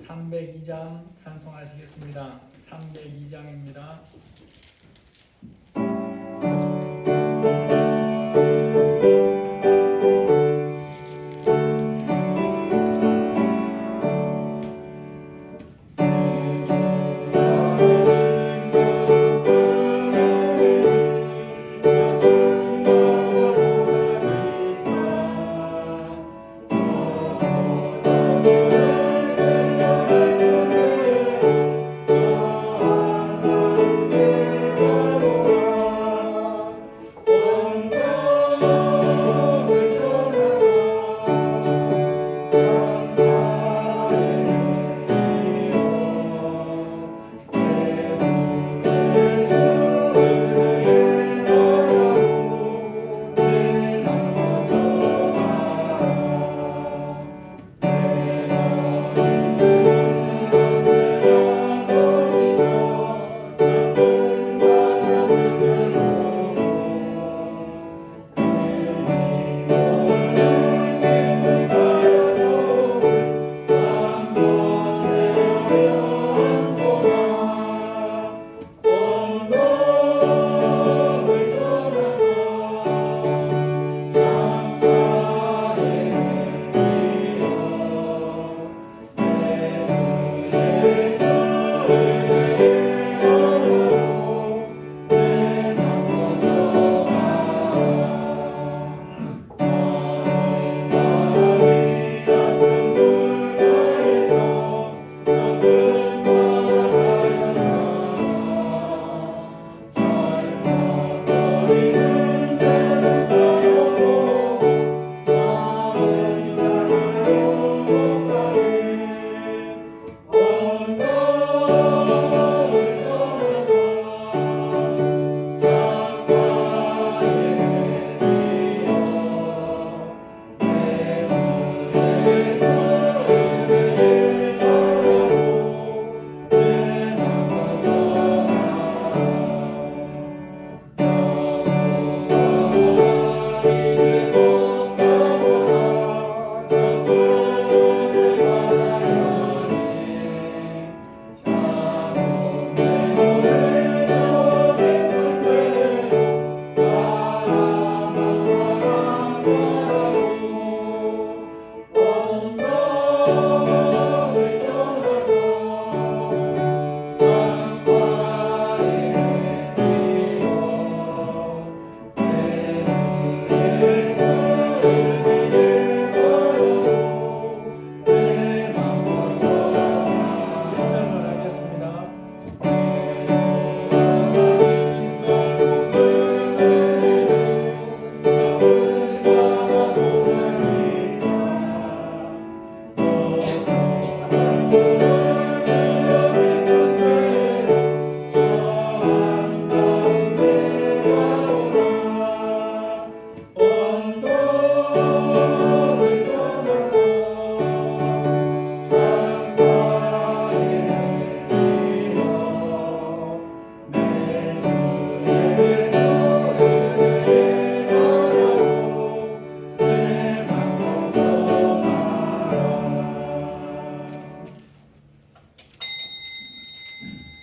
302장 찬송하시겠습니다. 302장입니다.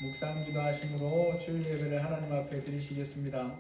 묵상 기도하심으로 주일 예배를 하나님 앞에 드리시겠습니다.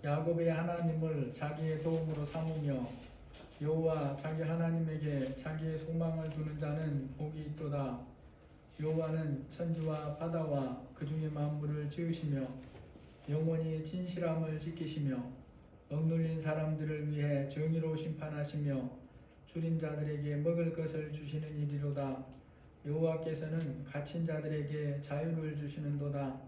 야곱의 하나님을 자기의 도움으로 삼으며 여호와 자기 하나님에게 자기의 소망을 두는 자는 복이 있도다. 여호와는 천지와 바다와 그 중에 만물을 지으시며 영원히 진실함을 지키시며 억눌린 사람들을 위해 정의로 심판하시며 줄인 자들에게 먹을 것을 주시는 이리로다. 여호와께서는 갇힌 자들에게 자유를 주시는도다.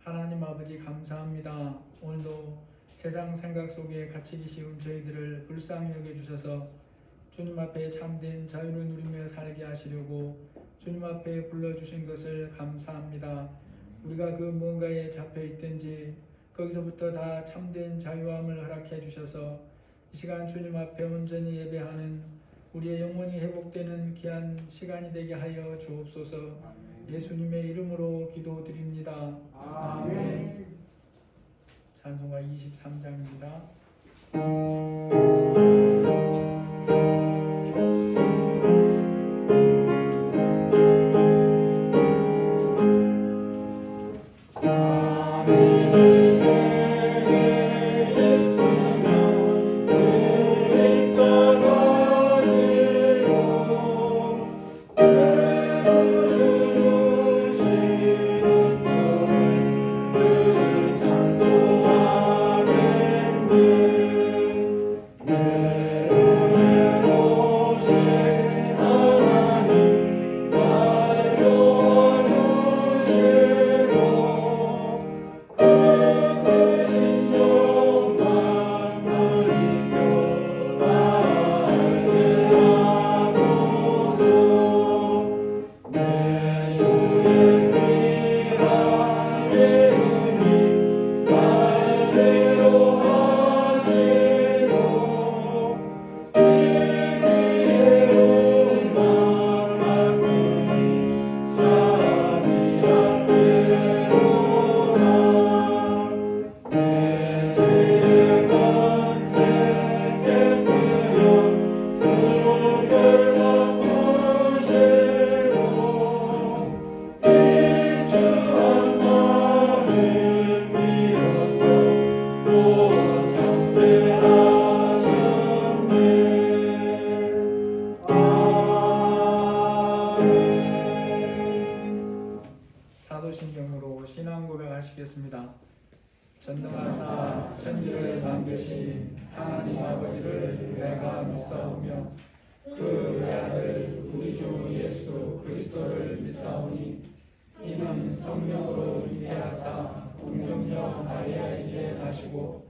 하나님 아버지 감사합니다. 오늘도 세상 생각 속에 갇히기 쉬운 저희들을 불쌍히 여겨주셔서 주님 앞에 참된 자유를 누리며 살게 하시려고 주님 앞에 불러주신 것을 감사합니다. 우리가 그 뭔가에 잡혀있든지 거기서부터 다 참된 자유함을 허락해 주셔서 이 시간 주님 앞에 온전히 예배하는 우리의 영혼이 회복되는 귀한 시간이 되게 하여 주옵소서. 예수님의 이름으로 기도드립니다. 아멘. 찬송가 23장입니다. 사도신경으로 신앙 고백하시겠습니다. 전능하사 천지를 만드신 하나님 아버지를 내가 믿사오며 그 외아들 우리 주 예수 그리스도를 믿사오니 이는 성령으로 잉태하사 동정녀 마리아에게 나시고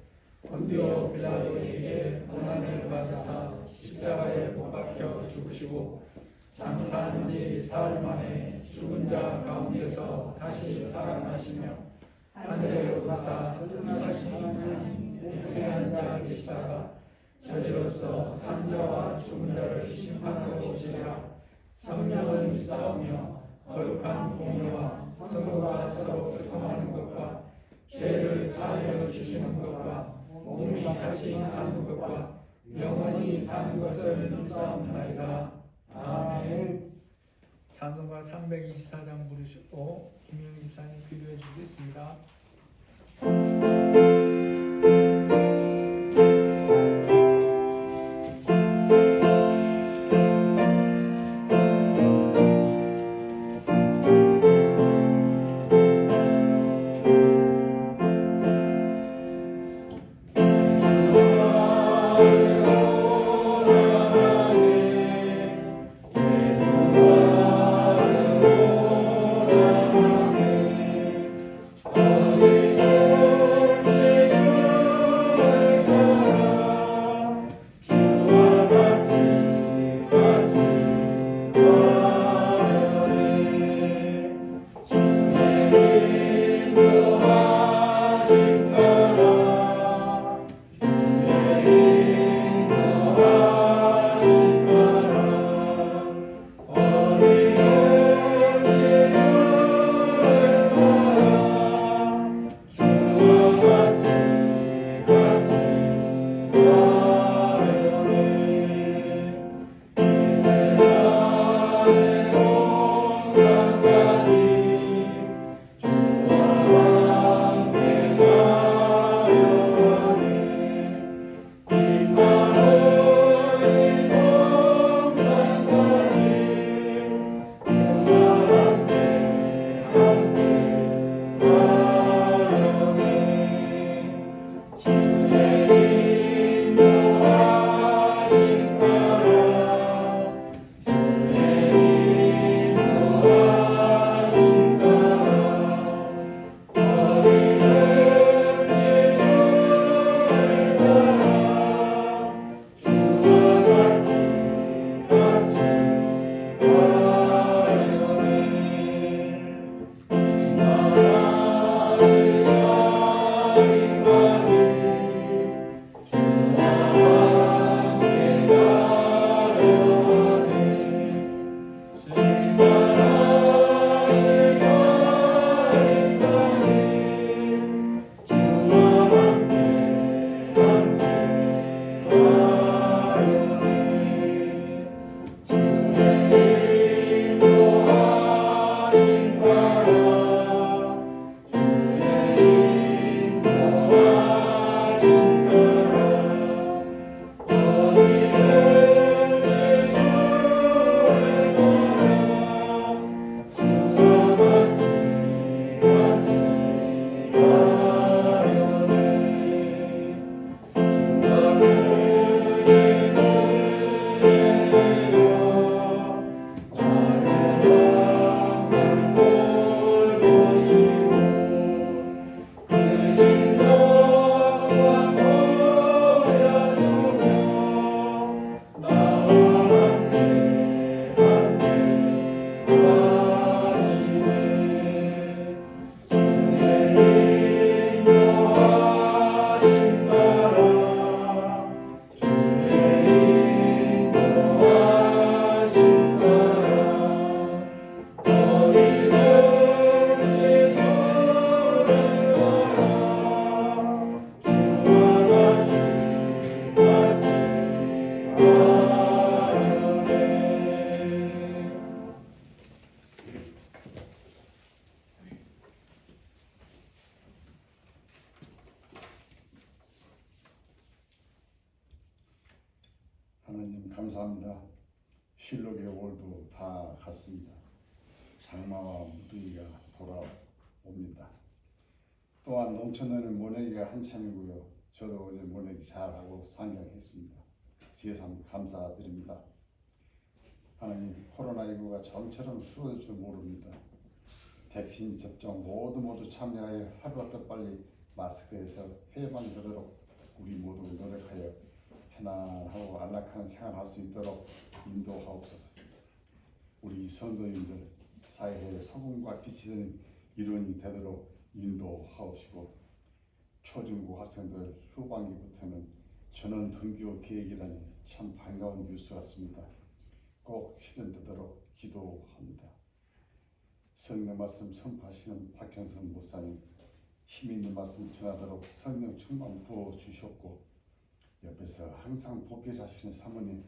본디오 빌라도에게 고난을 받으사 십자가에 못 박혀 죽으시고 장사한 지 사흘 만에 죽은 자 가운데서 다시 살아나시며 하늘에 오르사 전능하신 하나님 영원한 자 계시다가 저리로서 산자와 죽은 자를 심판하러 오시리라. 성령을 믿사오며 거룩한 공의와 성도가 서로 교통하는 것과 죄를 사하여 주시는 것과 몸이 다시 사는 것과 영원히 사는 것을 믿사옵나이다. 아멘. 찬송가 324장 부르시고 김영 집사님 기도해 주시겠습니다. Alleluia. 감사합니다. 실록의 월도 다 갔습니다. 장마와 무더위가 돌아옵니다. 또한 농촌에는 모내기가 한참이고요. 저도 어제 모내기 잘하고 상경했습니다. 지혜삼 감사드립니다. 하나님, 코로나19가 좀처럼 수월할 줄 모릅니다. 백신 접종 모두 참여하여 하루가 더 빨리 마스크에서 해방되도록 우리 모두 노력하여 편안하고 안락한 생활할 수 있도록 인도하옵소서. 우리 성도님들 사회의 소금과 빛이 되는 일원이 되도록 인도하옵시고, 초중고 학생들 후반기부터는 전원 등교 계획이라니 참 반가운 뉴스 같습니다. 꼭 실현되도록 기도합니다. 성령 말씀 선포하시는 박현선 목사님, 힘 있는 말씀 전하도록 성령 충만 부어 주셨고, 옆에서 항상 보필하시는 사모님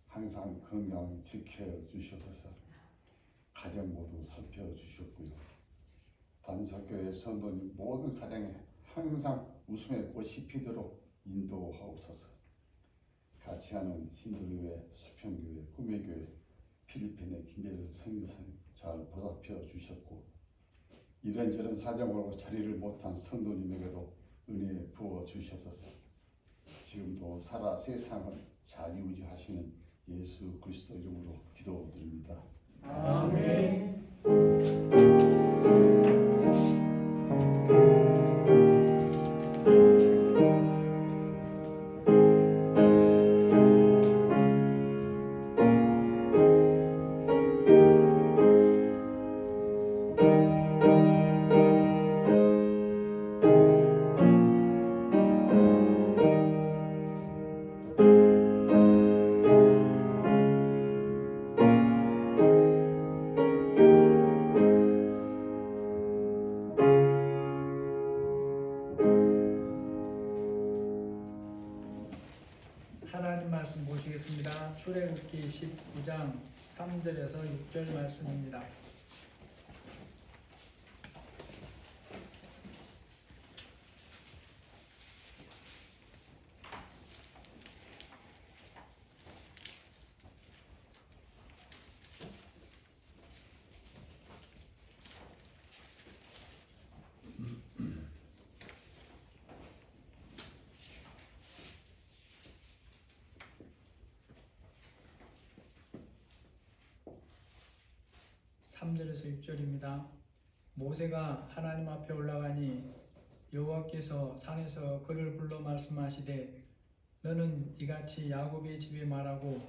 항상 건강 지켜 주시옵소서. 가정 모두 살펴 주셨고요. 단석교회 성도님 모든 가정에 항상 웃음의 꽃이 피도록 인도하옵소서. 같이 하는 힌두교회, 수평교회, 꿈의교회, 필리핀의 김재선 선교사님 잘 보살펴 주셨고, 이런저런 사정으로 자리를 못한 성도님에게도 은혜 부어 주시옵소서. 지금도 살아 세상을 좌지우지하시는 예수 그리스도 이름으로 기도드립니다. 아멘. 하나님 말씀 보시겠습니다. 출애굽기 19장 3절에서 6절 말씀입니다. 삼절에서 6절입니다. 모세가 하나님 앞에 올라가니 여호와께서 산에서 그를 불러 말씀하시되 너는 이같이 야곱의 집에 말하고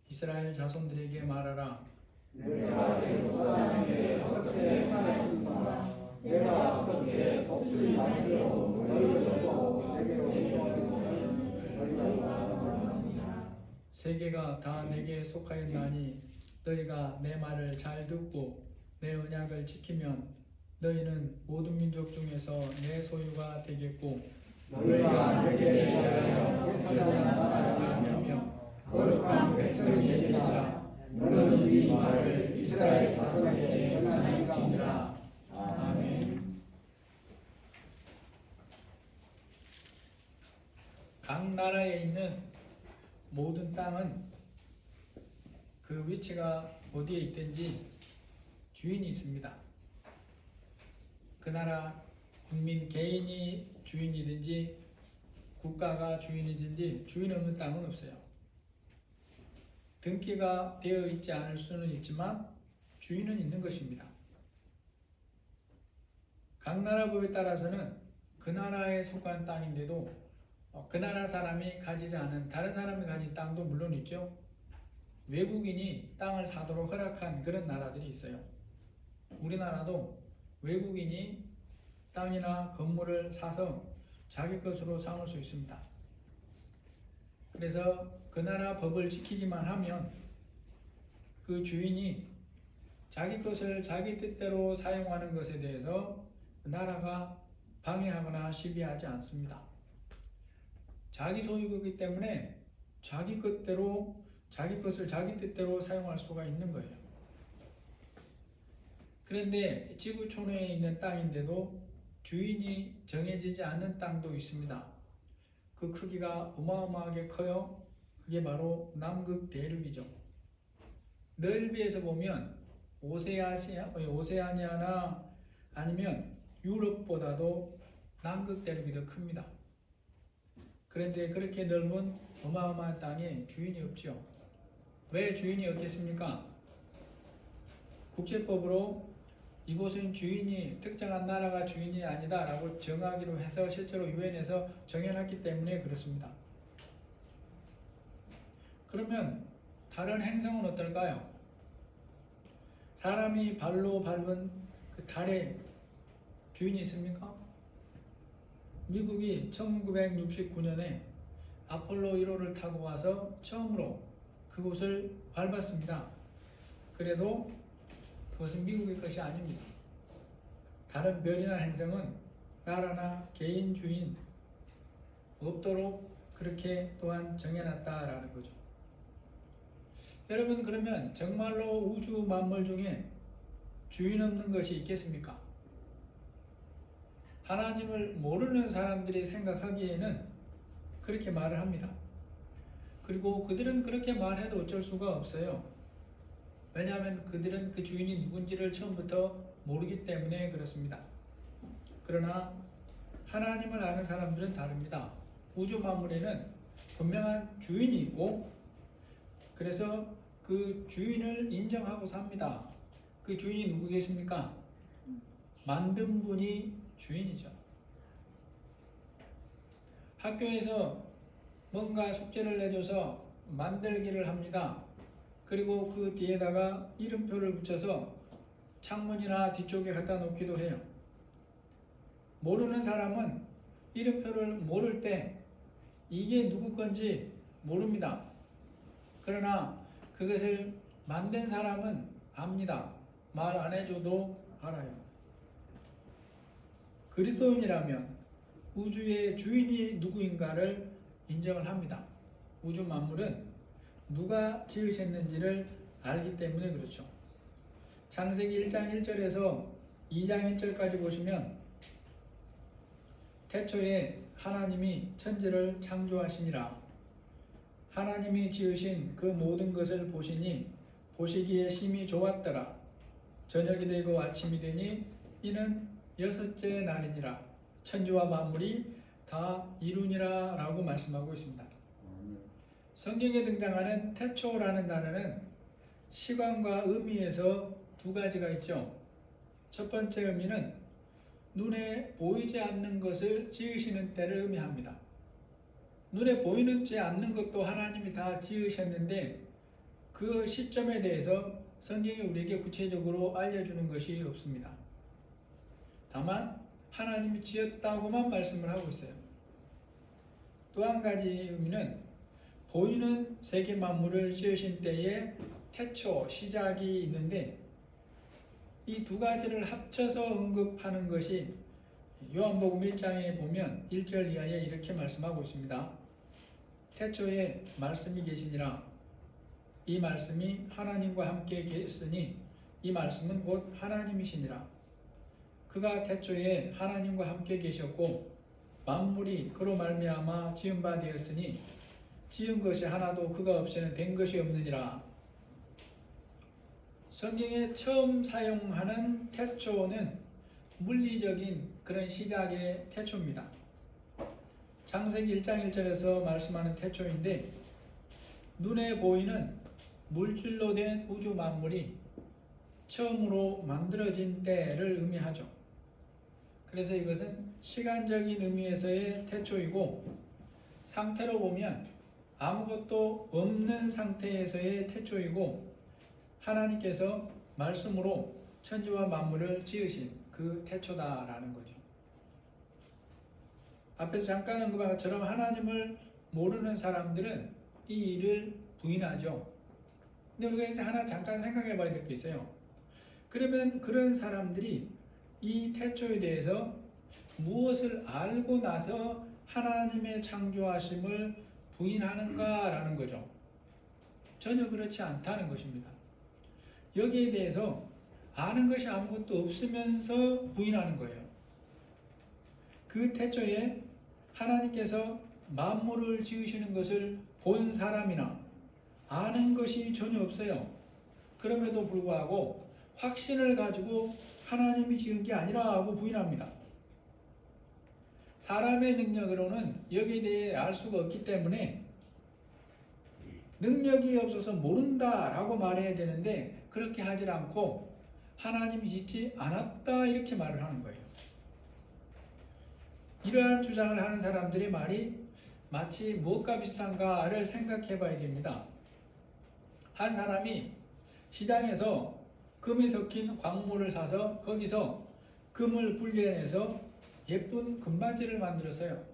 이스라엘 자손들에게 말하라. 내가 내 조상에게 어떻게 행하였습니까? 내가 어떻게 복주를 만들고 너희들도 내게로 인도하였으니 너희가 원합니다. 세계가 다 내게 속하였나니 너희가 내 말을 잘 듣고 내 언약을 지키면 너희는 모든 민족 중에서 내 소유가 되겠고 너희가 내게 대하여 택하는 나라가 되며 거룩한 백성이 되리라. 너는 이 말을 이스라엘 자손에게 전할지니라. 아멘. 각 나라에 있는 모든 땅은 그 위치가 어디에 있든지 주인이 있습니다. 그 나라 국민 개인이 주인이든지 국가가 주인이든지 주인 없는 땅은 없어요. 등기가 되어 있지 않을 수는 있지만 주인은 있는 것입니다. 각 나라 법에 따라서는 그 나라에 속한 땅인데도 그 나라 사람이 가지지 않은 다른 사람이 가진 땅도 물론 있죠. 외국인이 땅을 사도록 허락한 그런 나라들이 있어요. 우리나라도 외국인이 땅이나 건물을 사서 자기 것으로 삼을 수 있습니다. 그래서 그 나라 법을 지키기만 하면 그 주인이 자기 것을 자기 뜻대로 사용하는 것에 대해서 그 나라가 방해하거나 시비하지 않습니다. 자기 소유이기 때문에 자기 것대로 자기 것을 자기 뜻대로 사용할 수가 있는 거예요. 그런데 지구촌에 있는 땅인데도 주인이 정해지지 않는 땅도 있습니다. 그 크기가 어마어마하게 커요. 그게 바로 남극 대륙이죠. 넓이에서 보면 오세아니아나 아니면 유럽보다도 남극 대륙이 더 큽니다. 그런데 그렇게 넓은 어마어마한 땅에 주인이 없죠. 왜 주인이 없겠습니까? 국제법으로 이곳은 주인이 특정한 나라가 주인이 아니다 라고 정하기로 해서 실제로 유엔에서 정해놨기 때문에 그렇습니다. 그러면 다른 행성은 어떨까요? 사람이 발로 밟은 그 달에 주인이 있습니까? 미국이 1969년에 아폴로 1호를 타고 와서 처음으로 그곳을 밟았습니다. 그래도 그것은 미국의 것이 아닙니다. 다른 별이나 행성은 나라나 개인 주인 없도록 그렇게 또한 정해놨다라는 거죠. 여러분, 그러면 정말로 우주 만물 중에 주인 없는 것이 있겠습니까? 하나님을 모르는 사람들이 생각하기에는 그렇게 말을 합니다. 그리고 그들은 그렇게 말해도 어쩔 수가 없어요. 왜냐하면 그들은 그 주인이 누군지를 처음부터 모르기 때문에 그렇습니다. 그러나 하나님을 아는 사람들은 다릅니다. 우주 만물에는 분명한 주인이 있고 그래서 그 주인을 인정하고 삽니다. 그 주인이 누구겠습니까? 만든 분이 주인이죠. 학교에서 뭔가 숙제를 내줘서 만들기를 합니다. 그리고 그 뒤에다가 이름표를 붙여서 창문이나 뒤쪽에 갖다 놓기도 해요. 모르는 사람은 이름표를 모를 때 이게 누구 건지 모릅니다. 그러나 그것을 만든 사람은 압니다. 말 안 해줘도 알아요. 그리스도인이라면 우주의 주인이 누구인가를 인정을 합니다. 우주 만물은 누가 지으셨는지를 알기 때문에 그렇죠. 창세기 1장 1절에서 2장 1절까지 보시면 태초에 하나님이 천지를 창조하시니라. 하나님이 지으신 그 모든 것을 보시니 보시기에 심히 좋았더라. 저녁이 되고 아침이 되니 이는 여섯째 날이니라. 천지와 만물이 다 이루니라 라고 말씀하고 있습니다. 성경에 등장하는 태초라는 단어는 시간과 의미에서 두 가지가 있죠. 첫 번째 의미는 눈에 보이지 않는 것을 지으시는 때를 의미합니다. 눈에 보이지 않는 것도 하나님이 다 지으셨는데 그 시점에 대해서 성경이 우리에게 구체적으로 알려주는 것이 없습니다. 다만 하나님이 지었다고만 말씀을 하고 있어요. 또 한 가지 의미는 보이는 세계 만물을 지으신 때에 태초, 시작이 있는데 이 두 가지를 합쳐서 언급하는 것이 요한복음 1장에 보면 1절 이하에 이렇게 말씀하고 있습니다. 태초에 말씀이 계시니라. 이 말씀이 하나님과 함께 계셨으니 이 말씀은 곧 하나님이시니라. 그가 태초에 하나님과 함께 계셨고 만물이 그로 말미암아 지은 바 되었으니 지은 것이 하나도 그가 없이는 된 것이 없느니라. 성경에 처음 사용하는 태초는 물리적인 그런 시작의 태초입니다. 창세기 1장 1절에서 말씀하는 태초인데 눈에 보이는 물질로 된 우주 만물이 처음으로 만들어진 때를 의미하죠. 그래서 이것은 시간적인 의미에서의 태초이고 상태로 보면 아무것도 없는 상태에서의 태초이고 하나님께서 말씀으로 천지와 만물을 지으신 그 태초다라는 거죠. 앞에서 잠깐 언급한 것처럼 하나님을 모르는 사람들은 이 일을 부인하죠. 근데 우리가 여기서 하나 잠깐 생각해 봐야 될 게 있어요. 그러면 그런 사람들이 이 태초에 대해서 무엇을 알고 나서 하나님의 창조하심을 부인하는가라는 거죠. 전혀 그렇지 않다는 것입니다. 여기에 대해서 아는 것이 아무것도 없으면서 부인하는 거예요. 그 태초에 하나님께서 만물을 지으시는 것을 본 사람이나 아는 것이 전혀 없어요. 그럼에도 불구하고 확신을 가지고 하나님이 지은 게 아니라 하고 부인합니다. 사람의 능력으로는 여기에 대해 알 수가 없기 때문에 능력이 없어서 모른다라고 말해야 되는데 그렇게 하질 않고 하나님이 짓지 않았다 이렇게 말을 하는 거예요. 이러한 주장을 하는 사람들의 말이 마치 무엇과 비슷한가를 생각해 봐야 됩니다. 한 사람이 시장에서 금이 섞인 광물을 사서 거기서 금을 분리해내서 예쁜 금반지를 만들었어요.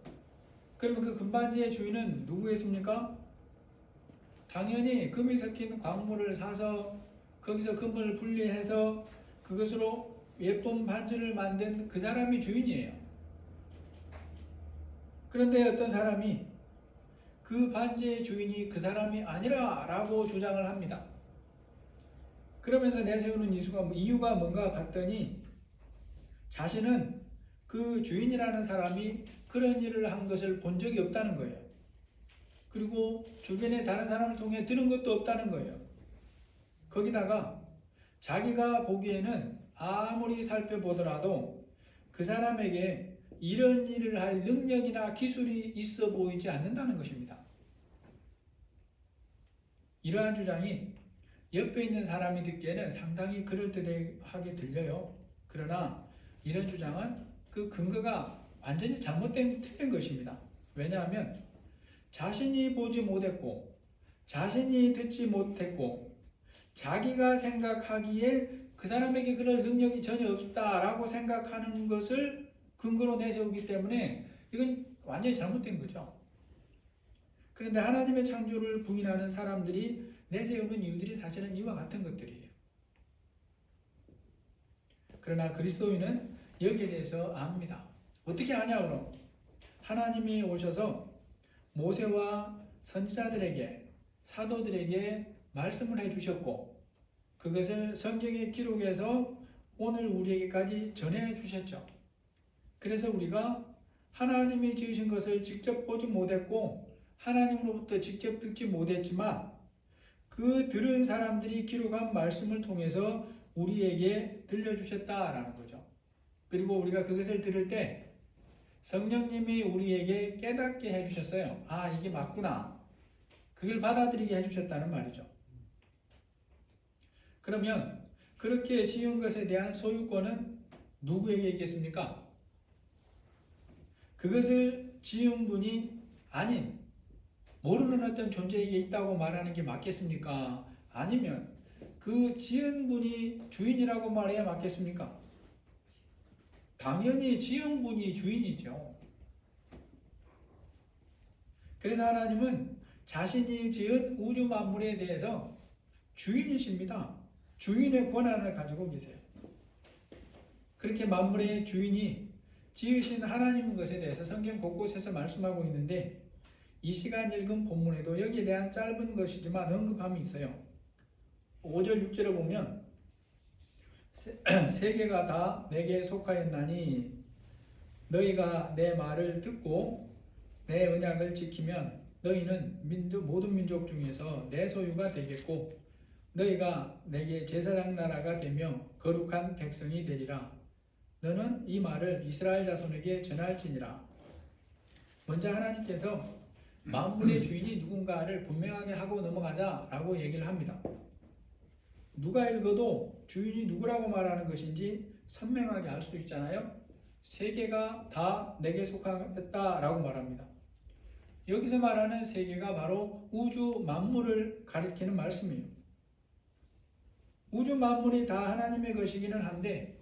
그러면 그 금반지의 주인은 누구겠습니까? 당연히 금이 섞인 광물을 사서 거기서 금을 분리해서 그것으로 예쁜 반지를 만든 그 사람이 주인이에요. 그런데 어떤 사람이 그 반지의 주인이 그 사람이 아니라 라고 주장을 합니다. 그러면서 내세우는 이유가 뭔가 봤더니 자신은 그 주인이라는 사람이 그런 일을 한 것을 본 적이 없다는 거예요. 그리고 주변에 다른 사람을 통해 들은 것도 없다는 거예요. 거기다가 자기가 보기에는 아무리 살펴보더라도 그 사람에게 이런 일을 할 능력이나 기술이 있어 보이지 않는다는 것입니다. 이러한 주장이 옆에 있는 사람이 듣기에는 상당히 그럴듯하게 들려요. 그러나 이런 주장은 그 근거가 완전히 틀린 것입니다. 왜냐하면 자신이 보지 못했고 자신이 듣지 못했고 자기가 생각하기에 그 사람에게 그럴 능력이 전혀 없다라고 생각하는 것을 근거로 내세우기 때문에 이건 완전히 잘못된 거죠. 그런데 하나님의 창조를 부인하는 사람들이 내세우는 이유들이 사실은 이와 같은 것들이에요. 그러나 그리스도인은 여기에 대해서 압니다. 어떻게 아냐 그럼? 하나님이 오셔서 모세와 선지자들에게 사도들에게 말씀을 해주셨고 그것을 성경에 기록해서 오늘 우리에게까지 전해 주셨죠. 그래서 우리가 하나님이 지으신 것을 직접 보지 못했고 하나님으로부터 직접 듣지 못했지만 그 들은 사람들이 기록한 말씀을 통해서 우리에게 들려주셨다라는 거죠. 그리고 우리가 그것을 들을 때 성령님이 우리에게 깨닫게 해주셨어요. 아, 이게 맞구나. 그걸 받아들이게 해주셨다는 말이죠. 그러면 그렇게 지은 것에 대한 소유권은 누구에게 있겠습니까? 그것을 지은 분이 아닌 모르는 어떤 존재에게 있다고 말하는 게 맞겠습니까? 아니면 그 지은 분이 주인이라고 말해야 맞겠습니까? 당연히 지은 분이 주인이죠. 그래서 하나님은 자신이 지은 우주 만물에 대해서 주인이십니다. 주인의 권한을 가지고 계세요. 그렇게 만물의 주인이 지으신 하나님인 것에 대해서 성경 곳곳에서 말씀하고 있는데 이 시간 읽은 본문에도 여기에 대한 짧은 것이지만 언급함이 있어요. 5절 6절에 보면 세계가 다 내게 속하였나니 너희가 내 말을 듣고 내 언약을 지키면 너희는 모든 민족 중에서 내 소유가 되겠고 너희가 내게 제사장 나라가 되며 거룩한 백성이 되리라. 너는 이 말을 이스라엘 자손에게 전할지니라. 먼저 하나님께서 만물의 주인이 누군가를 분명하게 하고 넘어가자라고 얘기를 합니다. 누가 읽어도 주인이 누구라고 말하는 것인지 선명하게 알 수 있잖아요. 세계가 다 내게 속하였다라고 말합니다. 여기서 말하는 세계가 바로 우주 만물을 가리키는 말씀이에요. 우주 만물이 다 하나님의 것이기는 한데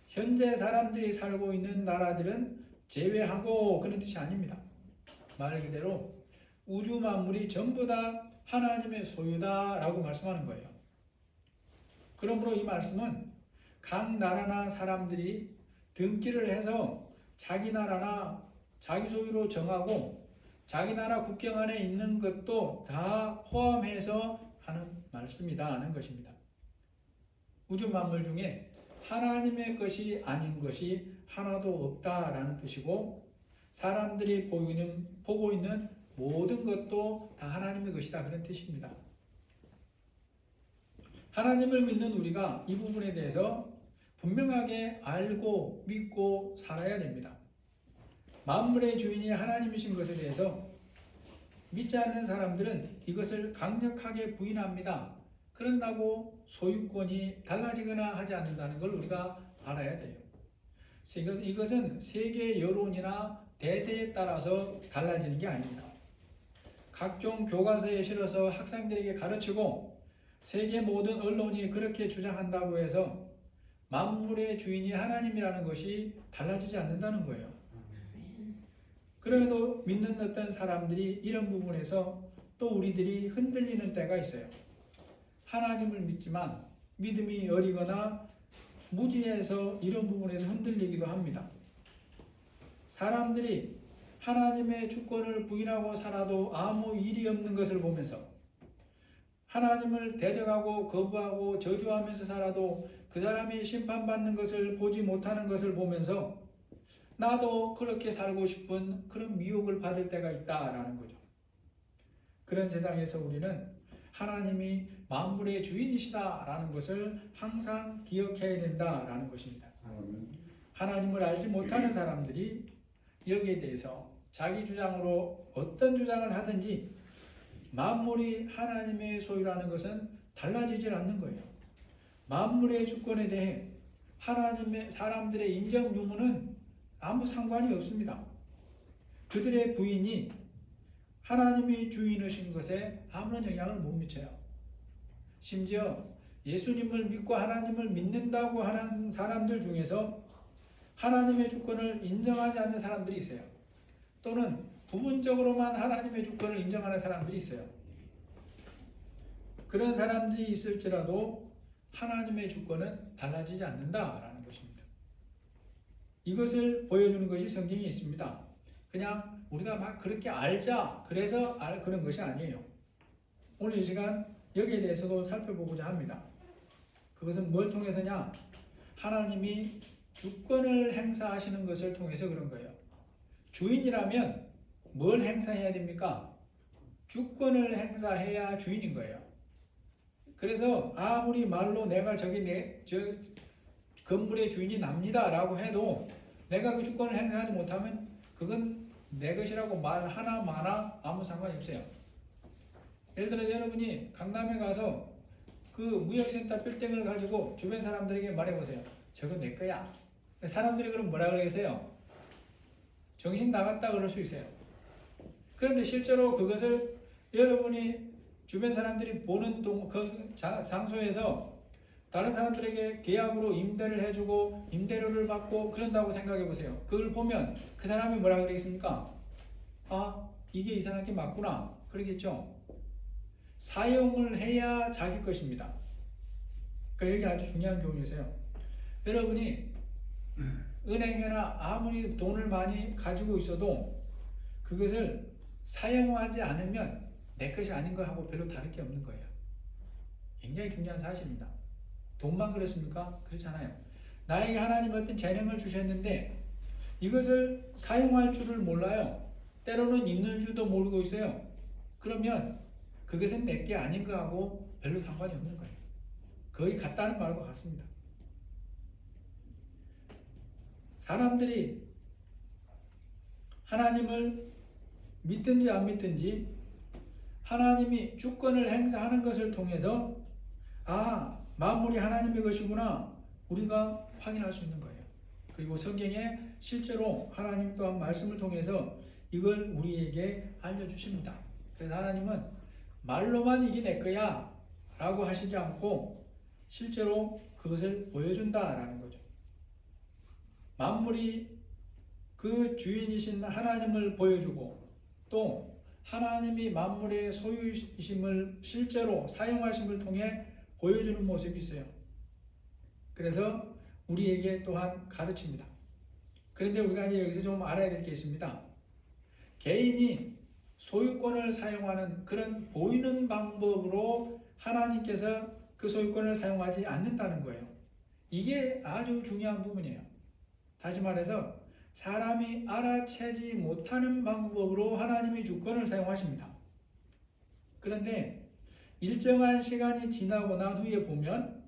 현재 사람들이 살고 있는 나라들은 제외하고 그런 뜻이 아닙니다. 말 그대로 우주 만물이 전부 다 하나님의 소유다라고 말씀하는 거예요. 그러므로 이 말씀은 각 나라나 사람들이 등기를 해서 자기 나라나 자기 소유로 정하고 자기 나라 국경 안에 있는 것도 다 포함해서 하는 말씀이다 하는 것입니다. 우주 만물 중에 하나님의 것이 아닌 것이 하나도 없다라는 뜻이고 사람들이 보고 있는 모든 것도 다 하나님의 것이다 그런 뜻입니다. 하나님을 믿는 우리가 이 부분에 대해서 분명하게 알고 믿고 살아야 됩니다. 만물의 주인이 하나님이신 것에 대해서 믿지 않는 사람들은 이것을 강력하게 부인합니다. 그런다고 소유권이 달라지거나 하지 않는다는 걸 우리가 알아야 돼요. 이것은 세계 여론이나 대세에 따라서 달라지는 게 아닙니다. 각종 교과서에 실어서 학생들에게 가르치고 세계 모든 언론이 그렇게 주장한다고 해서 만물의 주인이 하나님이라는 것이 달라지지 않는다는 거예요. 그래도 믿는 어떤 사람들이 이런 부분에서 또 우리들이 흔들리는 때가 있어요. 하나님을 믿지만 믿음이 어리거나 무지해서 이런 부분에서 흔들리기도 합니다. 사람들이 하나님의 주권을 부인하고 살아도 아무 일이 없는 것을 보면서 하나님을 대적하고 거부하고 저주하면서 살아도 그 사람이 심판받는 것을 보지 못하는 것을 보면서 나도 그렇게 살고 싶은 그런 미혹을 받을 때가 있다라는 거죠. 그런 세상에서 우리는 하나님이 만물의 주인이시다라는 것을 항상 기억해야 된다라는 것입니다. 하나님을 알지 못하는 사람들이 여기에 대해서 자기 주장으로 어떤 주장을 하든지 만물이 하나님의 소유라는 것은 달라지질 않는 거예요. 만물의 주권에 대해 하나님의 사람들의 인정 유무는 아무 상관이 없습니다. 그들의 부인이 하나님이 주인이신 것에 아무런 영향을 못 미쳐요. 심지어 예수님을 믿고 하나님을 믿는다고 하는 사람들 중에서 하나님의 주권을 인정하지 않는 사람들이 있어요. 또는 부분적으로만 하나님의 주권을 인정하는 사람들이 있어요. 그런 사람들이 있을지라도 하나님의 주권은 달라지지 않는다라는 것입니다. 이것을 보여주는 것이 성경에 있습니다. 그냥 우리가 막 그렇게 알자 그래서 그런 것이 아니에요. 오늘 이 시간 여기에 대해서도 살펴보고자 합니다. 그것은 뭘 통해서냐? 하나님이 주권을 행사하시는 것을 통해서 그런 거예요. 주인이라면 뭘 행사해야 됩니까? 주권을 행사해야 주인인 거예요. 그래서 아무리 말로 내가 저 건물의 주인이 납니다 라고 해도 내가 그 주권을 행사하지 못하면 그건 내 것이라고 말 하나 마나 아무 상관이 없어요. 예를 들어 여러분이 강남에 가서 그 무역센터 빌딩을 가지고 주변 사람들에게 말해보세요. 저거 내 거야. 사람들이 그럼 뭐라 그러세요? 정신 나갔다 그럴 수 있어요. 그런데 실제로 그것을 여러분이 주변 사람들이 보는 그 장소에서 다른 사람들에게 계약으로 임대를 해주고 임대료를 받고 그런다고 생각해 보세요. 그걸 보면 그 사람이 뭐라 그러겠습니까? 아, 이게 이 사람이 맞구나. 그러겠죠. 사용을 해야 자기 것입니다. 그러니까 여기 아주 중요한 교훈이세요. 여러분이 은행에나 아무리 돈을 많이 가지고 있어도 그것을 사용하지 않으면 내 것이 아닌 거하고 별로 다를 게 없는 거예요. 굉장히 중요한 사실입니다. 돈만 그렇습니까? 그렇지 않아요. 나에게 하나님 어떤 재능을 주셨는데 이것을 사용할 줄을 몰라요. 때로는 있는 줄도 모르고 있어요. 그러면 그것은 내게 아닌 거하고 별로 상관이 없는 거예요. 거의 같다는 말과 같습니다. 사람들이 하나님을 믿든지 안 믿든지 하나님이 주권을 행사하는 것을 통해서 만물이 하나님의 것이구나 우리가 확인할 수 있는 거예요. 그리고 성경에 실제로 하나님 또한 말씀을 통해서 이걸 우리에게 알려주십니다. 그래서 하나님은 말로만 이게 내 거야 라고 하시지 않고 실제로 그것을 보여준다라는 거죠. 만물이 그 주인이신 하나님을 보여주고 또 하나님이 만물의 소유이심을 실제로 사용하심을 통해 보여주는 모습이 있어요. 그래서 우리에게 또한 가르칩니다. 그런데 우리가 이제 여기서 좀 알아야 될 게 있습니다. 개인이 소유권을 사용하는 그런 보이는 방법으로 하나님께서 그 소유권을 사용하지 않는다는 거예요. 이게 아주 중요한 부분이에요. 다시 말해서 사람이 알아채지 못하는 방법으로 하나님이 주권을 사용하십니다. 그런데 일정한 시간이 지나고 난 후에 보면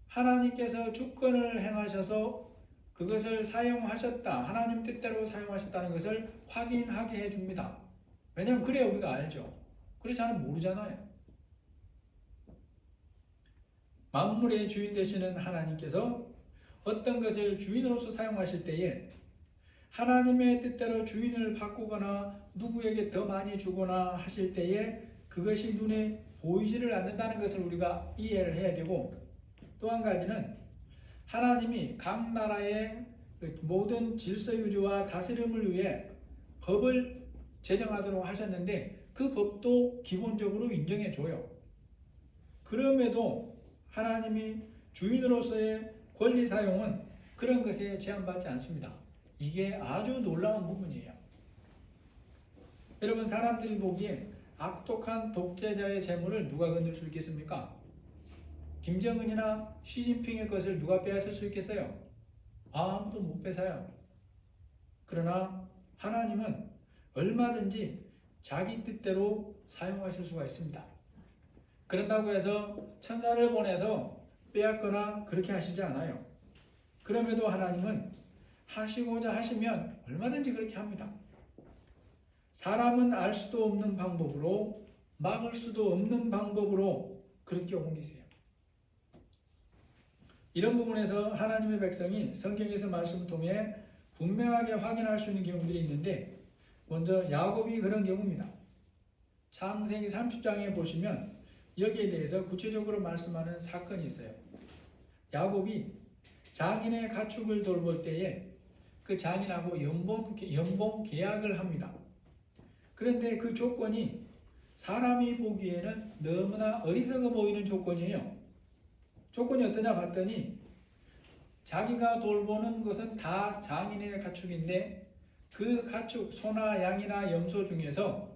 하나님께서 주권을 행하셔서 그것을 사용하셨다, 하나님 뜻대로 사용하셨다는 것을 확인하게 해줍니다. 왜냐하면 그래야 우리가 알죠. 그렇지 않으면 모르잖아요. 만물의 주인 되시는 하나님께서 어떤 것을 주인으로서 사용하실 때에 하나님의 뜻대로 주인을 바꾸거나 누구에게 더 많이 주거나 하실 때에 그것이 눈에 보이지를 않는다는 것을 우리가 이해를 해야 되고, 또 한 가지는 하나님이 각 나라의 모든 질서 유지와 다스림을 위해 법을 제정하도록 하셨는데 그 법도 기본적으로 인정해 줘요. 그럼에도 하나님이 주인으로서의 권리 사용은 그런 것에 제한받지 않습니다. 이게 아주 놀라운 부분이에요. 여러분, 사람들이 보기에 악독한 독재자의 재물을 누가 건들 수 있겠습니까? 김정은이나 시진핑의 것을 누가 빼앗을 수 있겠어요? 아무도 못 뺏어요. 그러나 하나님은 얼마든지 자기 뜻대로 사용하실 수가 있습니다. 그런다고 해서 천사를 보내서 빼앗거나 그렇게 하시지 않아요. 그럼에도 하나님은 하시고자 하시면 얼마든지 그렇게 합니다. 사람은 알 수도 없는 방법으로, 막을 수도 없는 방법으로 그렇게 옮기세요. 이런 부분에서 하나님의 백성이 성경에서 말씀을 통해 분명하게 확인할 수 있는 경우들이 있는데, 먼저 야곱이 그런 경우입니다. 창세기 30장에 보시면 여기에 대해서 구체적으로 말씀하는 사건이 있어요. 야곱이 장인의 가축을 돌볼 때에 그 장인하고 연봉 계약을 합니다. 그런데 그 조건이 사람이 보기에는 너무나 어리석어 보이는 조건이에요. 조건이 어떠냐 봤더니 자기가 돌보는 것은 다 장인의 가축인데 그 가축, 소나 양이나 염소 중에서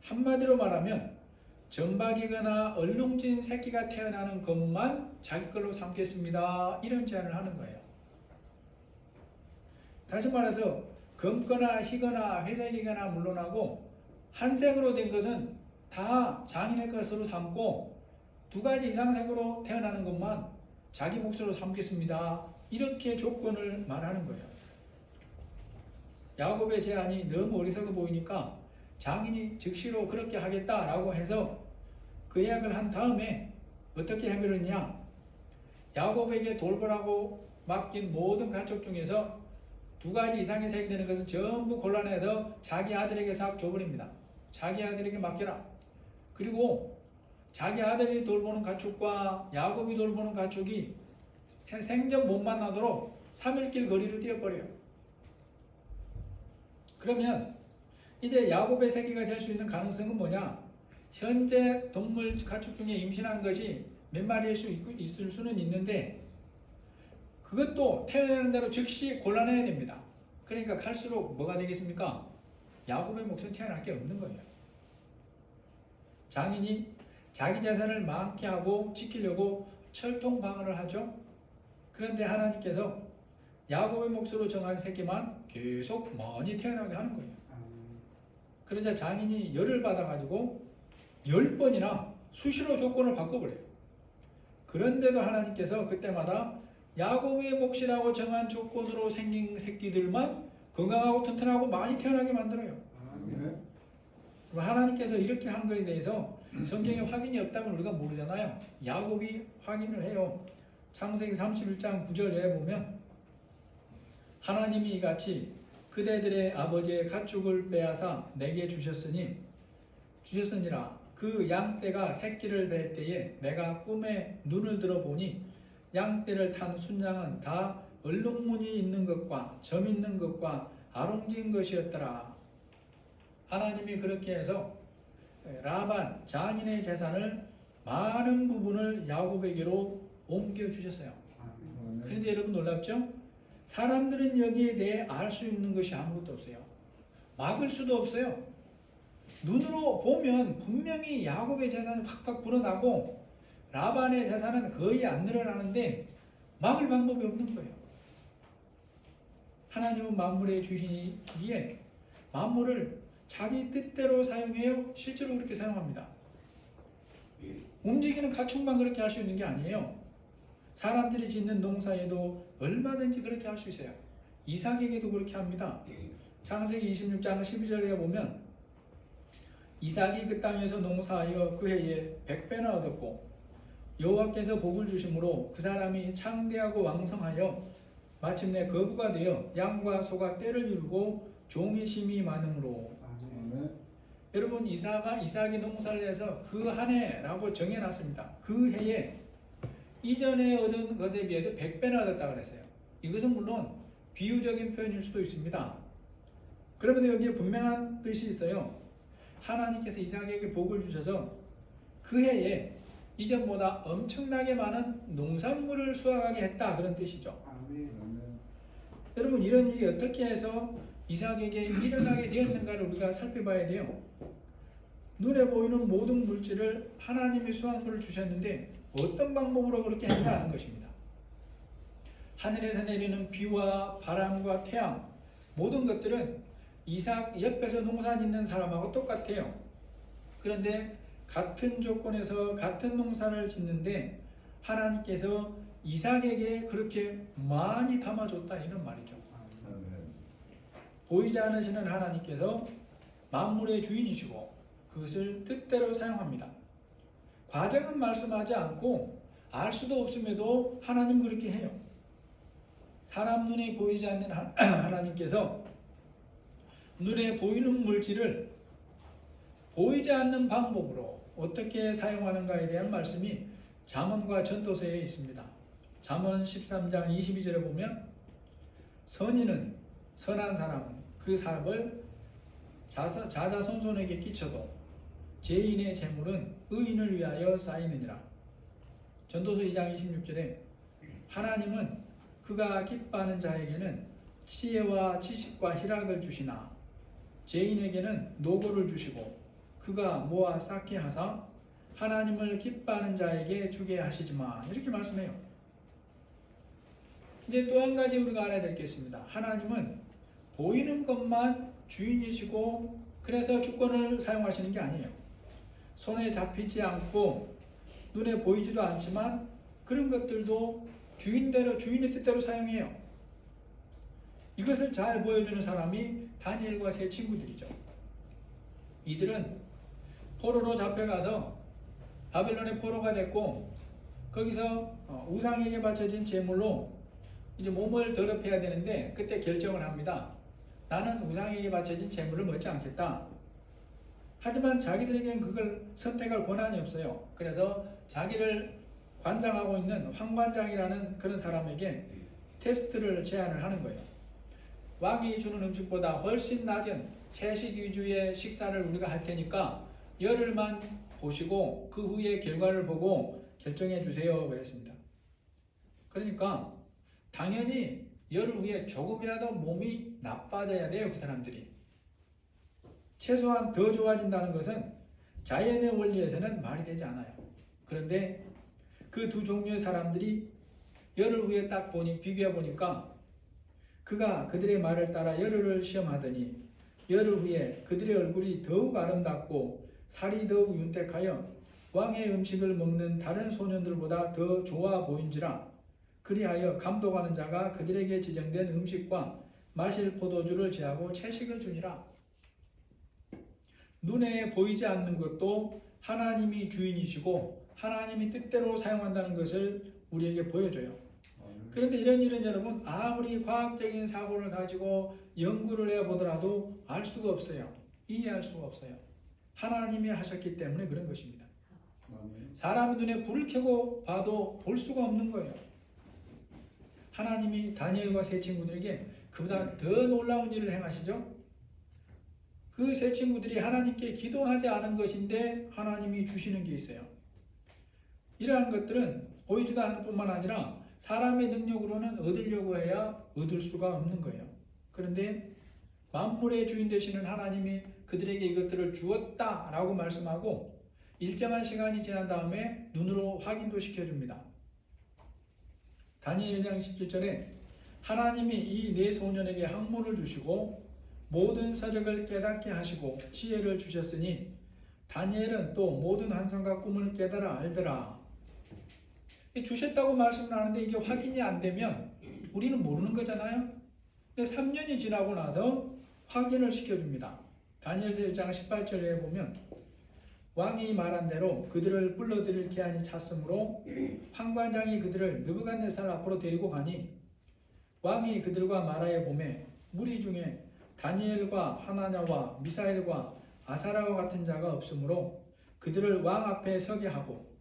한마디로 말하면 점박이거나 얼룩진 새끼가 태어나는 것만 자기 걸로 삼겠습니다. 이런 제안을 하는 거예요. 다시 말해서 검거나 희거나 회색이거나 물론하고 한색으로 된 것은 다 장인의 것으로 삼고 2가지 이상색으로 태어나는 것만 자기 몫으로 삼겠습니다. 이렇게 조건을 말하는 거예요. 야곱의 제안이 너무 어리석어 보이니까 장인이 즉시로 그렇게 하겠다라고 해서 그 계약을 한 다음에 어떻게 해결했냐? 야곱에게 돌보라고 맡긴 모든 가축 중에서 2가지 이상의 색이 되는 것은 전부 골라내서 자기 아들에게 싹 줘버립니다. 자기 아들에게 맡겨라. 그리고 자기 아들이 돌보는 가축과 야곱이 돌보는 가축이 생전 못 만나도록 3일길 거리를 띄어버려요. 그러면 이제 야곱의 새끼가 될 수 있는 가능성은 뭐냐? 현재 동물 가축 중에 임신한 것이 몇 마리일 수 있을 수는 있는데 그것도 태어나는 대로 즉시 골라내야 됩니다. 그러니까 갈수록 뭐가 되겠습니까? 야곱의 몫은 태어날 게 없는 거예요. 장인이 자기 재산을 많게 하고 지키려고 철통방어를 하죠. 그런데 하나님께서 야곱의 몫으로 정한 새끼만 계속 많이 태어나게 하는 거예요. 그러자 장인이 열을 받아가지고 10번이나 수시로 조건을 바꿔버려요. 그런데도 하나님께서 그때마다 야곱의 몫이라고 정한 조건으로 생긴 새끼들만 건강하고 튼튼하고 많이 태어나게 만들어요. 그럼 하나님께서 이렇게 한 것에 대해서 성경에 확인이 없다면 우리가 모르잖아요. 야곱이 확인을 해요. 창세기 31장 9절에 보면 하나님이 이같이 그대들의 아버지의 가축을 빼앗아 내게 주셨으니라. 그 양떼가 새끼를 뵐 때에 내가 꿈에 눈을 들어보니 양떼를 탄 순양은 다 얼룩무늬 있는 것과 점 있는 것과 아롱진 것이었더라. 하나님이 그렇게 해서 라반 장인의 재산을 많은 부분을 야곱에게로 옮겨주셨어요. 그런데 여러분 놀랍죠? 사람들은 여기에 대해 알 수 있는 것이 아무것도 없어요. 막을 수도 없어요. 눈으로 보면 분명히 야곱의 재산이 확확 불어나고 라반의 재산은 거의 안 늘어나는데 막을 방법이 없는 거예요. 하나님은 만물의 주인이기에 만물을 자기 뜻대로 사용해요. 실제로 그렇게 사용합니다. 움직이는 가축만 그렇게 할 수 있는 게 아니에요. 사람들이 짓는 농사에도 얼마든지 그렇게 할 수 있어요. 이삭에게도 그렇게 합니다. 창세기 26장 12절에 보면 이삭이 그 땅에서 농사하여 그 해에 100배나 얻었고 여호와께서 복을 주심으로 그 사람이 창대하고 왕성하여 마침내 거부가 되어 양과 소가 떼를 이루고 종의 심이 많으므로. 아멘. 여러분 이삭이 농사를 해서 그 한 해라고 정해놨습니다. 그 해에 이전에 얻은 것에 비해서 100배나 얻었다 그랬어요. 이것은 물론 비유적인 표현일 수도 있습니다. 그러면 여기에 분명한 뜻이 있어요. 하나님께서 이삭에게 복을 주셔서 그 해에 이전보다 엄청나게 많은 농산물을 수확하게 했다, 그런 뜻이죠. 아멘. 아멘. 여러분, 이런 일이 어떻게 해서 이삭에게 일어나게 되었는가를 우리가 살펴봐야 돼요. 눈에 보이는 모든 물질을 하나님이 수확물을 주셨는데 어떤 방법으로 그렇게 했냐는 것입니다. 하늘에서 내리는 비와 바람과 태양, 모든 것들은 이삭 옆에서 농사 짓는 사람하고 똑같아요. 그런데 같은 조건에서 같은 농사를 짓는데 하나님께서 이삭에게 그렇게 많이 담아줬다, 이런 말이죠. 아멘. 보이지 않으시는 하나님께서 만물의 주인이시고 그것을 뜻대로 사용합니다. 과정은 말씀하지 않고 알 수도 없음에도 하나님 그렇게 해요. 사람 눈에 보이지 않는 하나님께서 눈에 보이는 물질을 보이지 않는 방법으로 어떻게 사용하는가에 대한 말씀이 잠언과 전도서에 있습니다. 잠언 13장 22절에 보면 선인은, 선한 사람은 그 사업을 자자손손에게 끼쳐도 죄인의 재물은 의인을 위하여 쌓이느니라. 전도서 2장 26절에 하나님은 그가 기뻐하는 자에게는 지혜와 지식과 희락을 주시나 죄인에게는 노고를 주시고 그가 모아 쌓게 하사 하나님을 기뻐하는 자에게 주게 하시지만, 이렇게 말씀해요. 이제 또 한 가지 우리가 알아야 될 게 있습니다. 하나님은 보이는 것만 주인이시고 그래서 주권을 사용하시는 게 아니에요. 손에 잡히지 않고 눈에 보이지도 않지만 그런 것들도 주인대로, 주인의 뜻대로 사용해요. 이것을 잘 보여주는 사람이 다니엘과 세 친구들이죠. 이들은 포로로 잡혀가서 바벨론의 포로가 됐고 거기서 우상에게 바쳐진 제물로 이제 몸을 더럽혀야 되는데 그때 결정을 합니다. 나는 우상에게 바쳐진 제물을 먹지 않겠다. 하지만 자기들에겐 그걸 선택할 권한이 없어요. 그래서 자기를 관장하고 있는 황관장이라는 그런 사람에게 테스트를 제안을 하는 거예요. 왕이 주는 음식보다 훨씬 낮은 채식 위주의 식사를 우리가 할 테니까 열흘만 보시고 그 후에 결과를 보고 결정해 주세요, 그랬습니다. 그러니까 당연히 열흘 후에 조금이라도 몸이 나빠져야 돼요, 그 사람들이. 최소한 더 좋아진다는 것은 자연의 원리에서는 말이 되지 않아요. 그런데 그 두 종류의 사람들이 열흘 후에 딱 비교해 보니까 그가 그들의 말을 따라 열흘을 시험하더니 열흘 후에 그들의 얼굴이 더욱 아름답고 살이 더욱 윤택하여 왕의 음식을 먹는 다른 소년들보다 더 좋아 보인지라. 그리하여 감독하는 자가 그들에게 지정된 음식과 마실 포도주를 제하고 채식을 주니라. 눈에 보이지 않는 것도 하나님이 주인이시고 하나님이 뜻대로 사용한다는 것을 우리에게 보여줘요. 그런데 이런 일은 여러분 아무리 과학적인 사고를 가지고 연구를 해보더라도 알 수가 없어요. 이해할 수가 없어요. 하나님이 하셨기 때문에 그런 것입니다. 사람 눈에 불을 켜고 봐도 볼 수가 없는 거예요. 하나님이 다니엘과 세 친구들에게 그보다 더 놀라운 일을 행하시죠. 그 세 친구들이 하나님께 기도하지 않은 것인데 하나님이 주시는 게 있어요. 이러한 것들은 보이지도 않을 뿐만 아니라 사람의 능력으로는 얻으려고 해야 얻을 수가 없는 거예요. 그런데 만물의 주인 되시는 하나님이 그들에게 이것들을 주었다라고 말씀하고 일정한 시간이 지난 다음에 눈으로 확인도 시켜줍니다. 다니엘 1장 17절에 하나님이 이 네 소년에게 학문을 주시고 모든 서적을 깨닫게 하시고 지혜를 주셨으니 다니엘은 또 모든 환상과 꿈을 깨달아 알더라. 주셨다고 말씀을 하는데 이게 확인이 안 되면 우리는 모르는 거잖아요. 근데 3년이 지나고 나서 확인을 시켜줍니다. 다니엘서 1장 18절에 보면 왕이 말한 대로 그들을 불러들일 기한이 찼으므로 환관장이 그들을 느부갓네살 앞으로 데리고 가니 왕이 그들과 말하여 보매 무리 중에 다니엘과 하나냐와 미사엘과 아사라와 같은 자가 없으므로 그들을 왕 앞에 서게 하고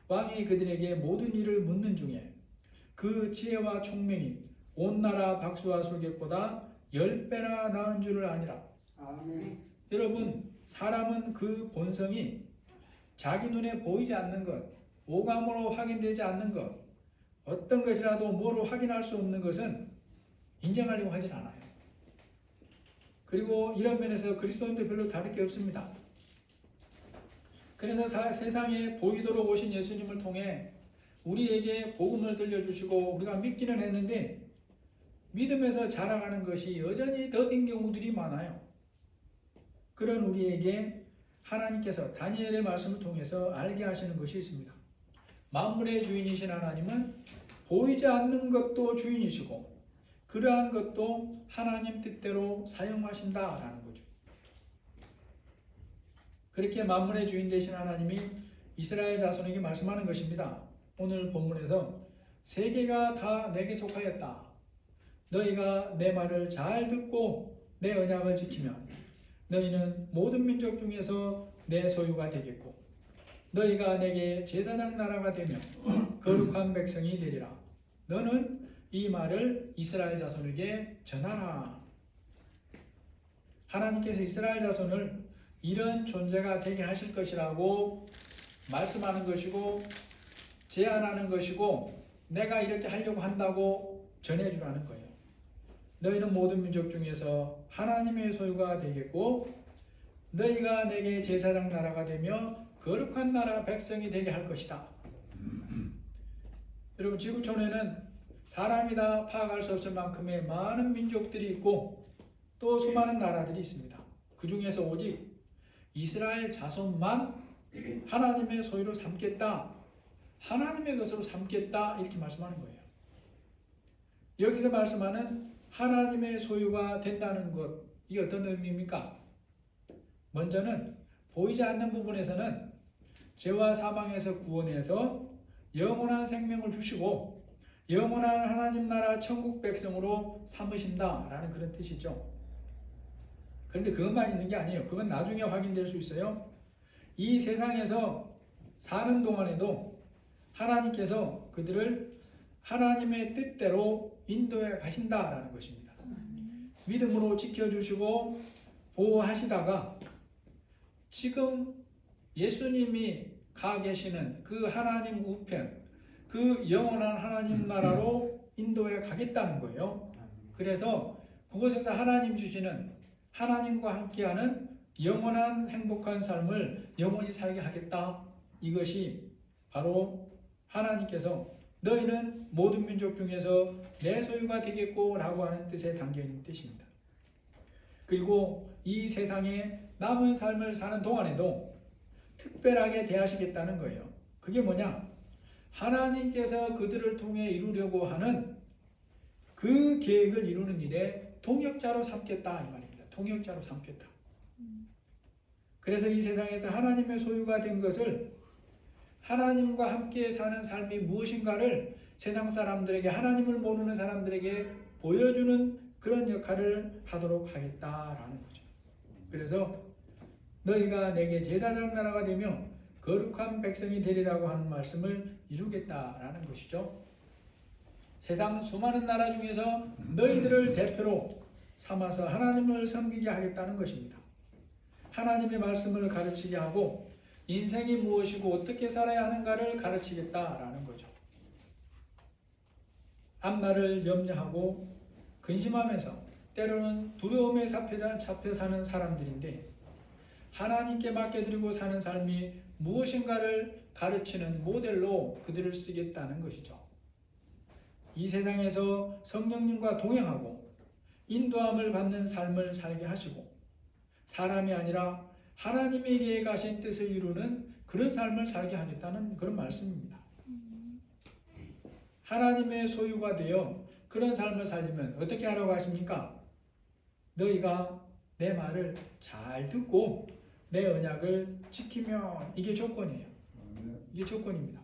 왕이 그들에게 모든 일을 묻는 중에 그 지혜와 총명이 온 나라 박수와 술객보다 10배나 나은 줄을 아니라. 아멘. 여러분, 사람은 그 본성이 자기 눈에 보이지 않는 것, 오감으로 확인되지 않는 것, 어떤 것이라도 뭐로 확인할 수 없는 것은 인정하려고 하진 않아요. 그리고 이런 면에서 그리스도인도 별로 다를 게 없습니다. 그래서 세상에 보이도록 오신 예수님을 통해 우리에게 복음을 들려주시고 우리가 믿기는 했는데 믿음에서 자라가는 것이 여전히 더딘 경우들이 많아요. 그런 우리에게 하나님께서 다니엘의 말씀을 통해서 알게 하시는 것이 있습니다. 만물의 주인이신 하나님은 보이지 않는 것도 주인이시고 그러한 것도 하나님 뜻대로 사용하신다라는 거죠. 그렇게 만물의 주인 되신 하나님이 이스라엘 자손에게 말씀하는 것입니다. 오늘 본문에서 세계가 다 내게 속하였다. 너희가 내 말을 잘 듣고 내 언약을 지키면 너희는 모든 민족 중에서 내 소유가 되겠고 너희가 내게 제사장 나라가 되며 거룩한 백성이 되리라. 너는 이 말을 이스라엘 자손에게 전하라. 하나님께서 이스라엘 자손을 이런 존재가 되게 하실 것이라고 말씀하는 것이고 제안하는 것이고 내가 이렇게 하려고 한다고 전해주라는 거예요. 너희는 모든 민족 중에서 하나님의 소유가 되겠고 너희가 내게 제사장 나라가 되며 거룩한 나라 백성이 되게 할 것이다. 여러분, 지구촌에는 사람이 다 파악할 수 없을 만큼의 많은 민족들이 있고 또 수많은 나라들이 있습니다. 그 중에서 오직 이스라엘 자손만 하나님의 소유로 삼겠다, 하나님의 것으로 삼겠다 이렇게 말씀하는 거예요. 여기서 말씀하는 하나님의 소유가 된다는 것, 이게 어떤 의미입니까? 먼저는 보이지 않는 부분에서는 죄와 사망에서 구원해서 영원한 생명을 주시고 영원한 하나님 나라 천국 백성으로 삼으신다라는 그런 뜻이죠. 그런데 그것만 있는 게 아니에요. 그건 나중에 확인될 수 있어요. 이 세상에서 사는 동안에도 하나님께서 그들을 하나님의 뜻대로 인도해 가신다라는 것입니다. 믿음으로 지켜주시고 보호하시다가 지금 예수님이 가 계시는 그 하나님 우편, 그 영원한 하나님 나라로 인도해 가겠다는 거예요. 그래서 그곳에서 하나님 주시는 하나님과 함께하는 영원한 행복한 삶을 영원히 살게 하겠다. 이것이 바로 하나님께서 너희는 모든 민족 중에서 내 소유가 되겠고 라고 하는 뜻에 담겨있는 뜻입니다. 그리고 이 세상에 남은 삶을 사는 동안에도 특별하게 대하시겠다는 거예요. 그게 뭐냐? 하나님께서 그들을 통해 이루려고 하는 그 계획을 이루는 일에 동역자로 삼겠다 이 말입니다. 동역자로 삼겠다. 그래서 이 세상에서 하나님의 소유가 된 것을 하나님과 함께 사는 삶이 무엇인가를 세상 사람들에게, 하나님을 모르는 사람들에게 보여주는 그런 역할을 하도록 하겠다라는 거죠. 그래서 너희가 내게 제사장 나라가 되며 거룩한 백성이 되리라고 하는 말씀을 이루겠다라는 것이죠. 세상 수많은 나라 중에서 너희들을 대표로 삼아서 하나님을 섬기게 하겠다는 것입니다. 하나님의 말씀을 가르치게 하고 인생이 무엇이고 어떻게 살아야 하는가를 가르치겠다라는 거죠. 앞날을 염려하고 근심하면서 때로는 두려움에 잡혀 사는 사람들인데 하나님께 맡겨드리고 사는 삶이 무엇인가를 가르치는 모델로 그들을 쓰겠다는 것이죠. 이 세상에서 성령님과 동행하고 인도함을 받는 삶을 살게 하시고 사람이 아니라 하나님에게 가신 뜻을 이루는 그런 삶을 살게 하겠다는 그런 말씀입니다. 하나님의 소유가 되어 그런 삶을 살려면 어떻게 하라고 하십니까? 너희가 내 말을 잘 듣고 내 언약을 지키면 이게 조건이에요. 이게 조건입니다.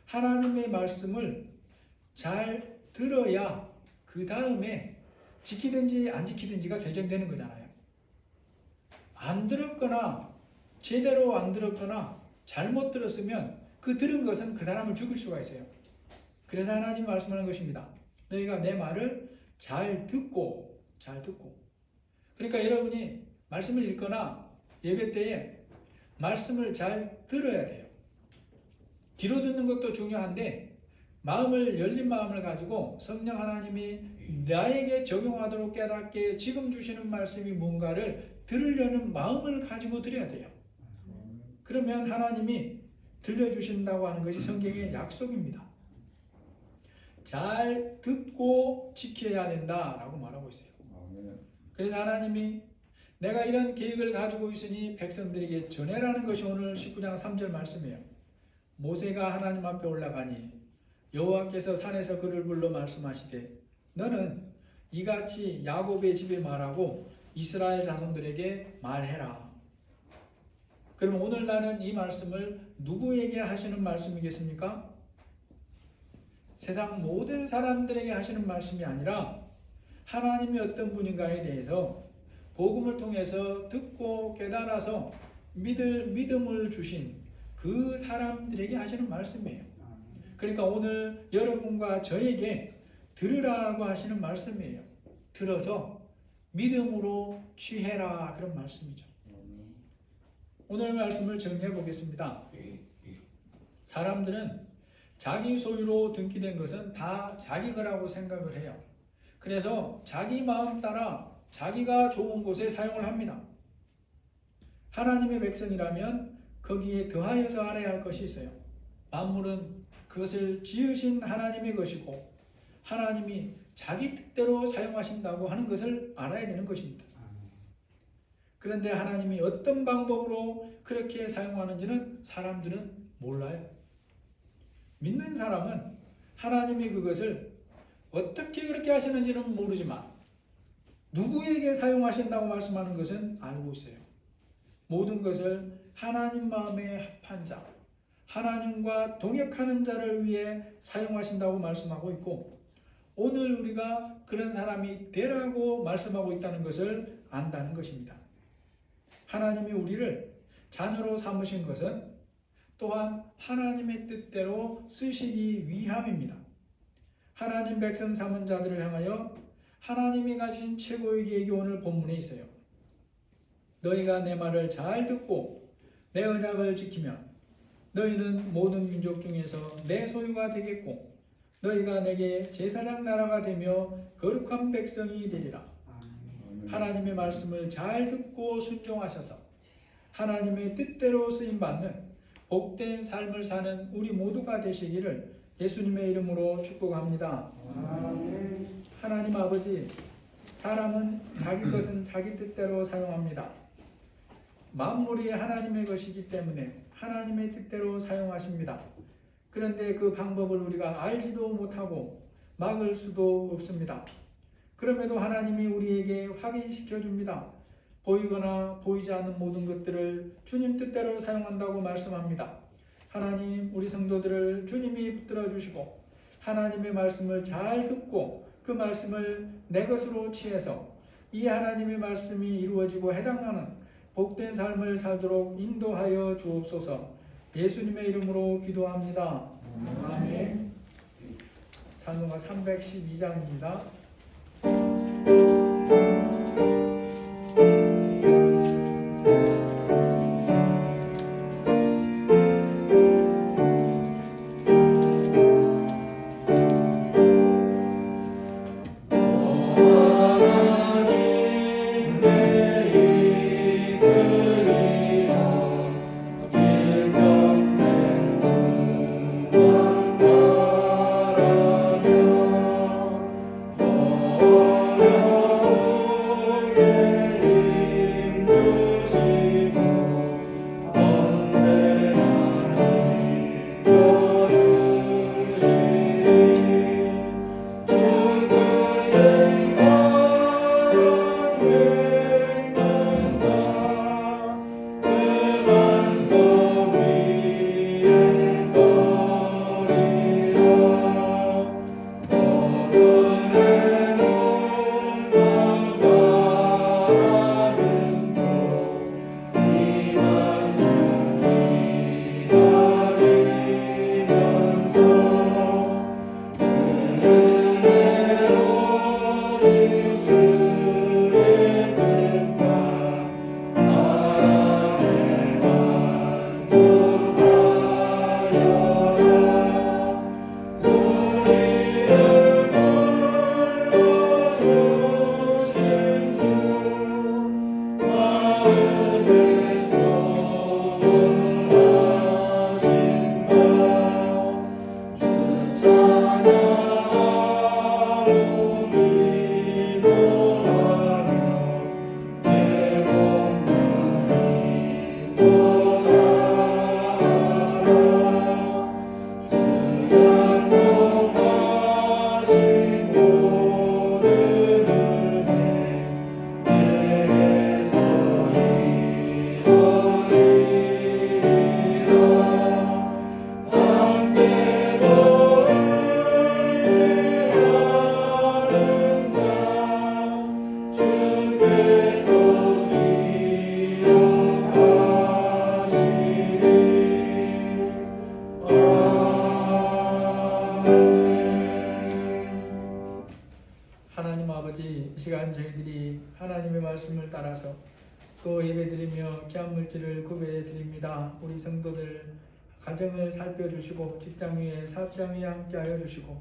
하나님의 말씀을 잘 들어야 그 다음에 지키든지 안 지키든지가 결정되는 거잖아요. 안 들었거나 제대로 안 들었거나 잘못 들었으면 그 들은 것은 그 사람을 죽일 수가 있어요. 그래서 하나님 말씀하는 것입니다. 너희가 내 말을 잘 듣고 그러니까 여러분이 말씀을 읽거나 예배 때에 말씀을 잘 들어야 돼요. 귀로 듣는 것도 중요한데 마음을 열린 마음을 가지고 성령 하나님이 나에게 적용하도록 깨닫게 지금 주시는 말씀이 뭔가를 들으려는 마음을 가지고 들어야 돼요. 그러면 하나님이 들려주신다고 하는 것이 성경의 약속입니다. 잘 듣고 지켜야 된다라고 말하고 있어요. 그래서 하나님이 내가 이런 계획을 가지고 있으니 백성들에게 전해라는 것이 오늘 19장 3절 말씀이에요. 모세가 하나님 앞에 올라가니 여호와께서 산에서 그를 불러 말씀하시되 너는 이같이 야곱의 집에 말하고 이스라엘 자손들에게 말해라. 그럼 오늘 나는 이 말씀을 누구에게 하시는 말씀이겠습니까? 세상 모든 사람들에게 하시는 말씀이 아니라 하나님이 어떤 분인가에 대해서 복음을 통해서 듣고 깨달아서 믿음을 주신 그 사람들에게 하시는 말씀이에요. 그러니까 오늘 여러분과 저에게 들으라고 하시는 말씀이에요. 들어서 믿음으로 취해라 그런 말씀이죠. 오늘 말씀을 정리해 보겠습니다. 사람들은 자기 소유로 등기된 것은 다 자기 거라고 생각을 해요. 그래서 자기 마음 따라 자기가 좋은 곳에 사용을 합니다. 하나님의 백성이라면 거기에 더하여서 알아야 할 것이 있어요. 만물은 그것을 지으신 하나님의 것이고 하나님이 자기 뜻대로 사용하신다고 하는 것을 알아야 되는 것입니다. 그런데 하나님이 어떤 방법으로 그렇게 사용하는지는 사람들은 몰라요. 믿는 사람은 하나님이 그것을 어떻게 그렇게 하시는지는 모르지만 누구에게 사용하신다고 말씀하는 것은 알고 있어요. 모든 것을 하나님 마음에 합한 자, 하나님과 동역하는 자를 위해 사용하신다고 말씀하고 있고 오늘 우리가 그런 사람이 되라고 말씀하고 있다는 것을 안다는 것입니다. 하나님이 우리를 자녀로 삼으신 것은 또한 하나님의 뜻대로 쓰시기 위함입니다. 하나님 백성 삼은 자들을 향하여 하나님이 가진 최고의 계획이 오늘 본문에 있어요. 너희가 내 말을 잘 듣고 내 언약을 지키면 너희는 모든 민족 중에서 내 소유가 되겠고 너희가 내게 제사장 나라가 되며 거룩한 백성이 되리라. 하나님의 말씀을 잘 듣고 순종하셔서 하나님의 뜻대로 쓰임받는 복된 삶을 사는 우리 모두가 되시기를 예수님의 이름으로 축복합니다. 하나님 아버지, 사람은 자기 것은 자기 뜻대로 사용합니다. 만물이 하나님의 것이기 때문에 하나님의 뜻대로 사용하십니다. 그런데 그 방법을 우리가 알지도 못하고 막을 수도 없습니다. 그럼에도 하나님이 우리에게 확인시켜 줍니다. 보이거나 보이지 않는 모든 것들을 주님 뜻대로 사용한다고 말씀합니다. 하나님, 우리 성도들을 주님이 붙들어 주시고 하나님의 말씀을 잘 듣고 그 말씀을 내 것으로 취해서 이 하나님의 말씀이 이루어지고 해당하는 복된 삶을 살도록 인도하여 주옵소서. 예수님의 이름으로 기도합니다. 아멘. 찬송가 312장입니다. 일평생 중원하라 이 시간 저희들이 하나님의 말씀을 따라서 또 예배드리며 귀한 물질을 구별해 드립니다. 우리 성도들 가정을 살펴주시고 직장 위에 사업장 위에 함께하여 주시고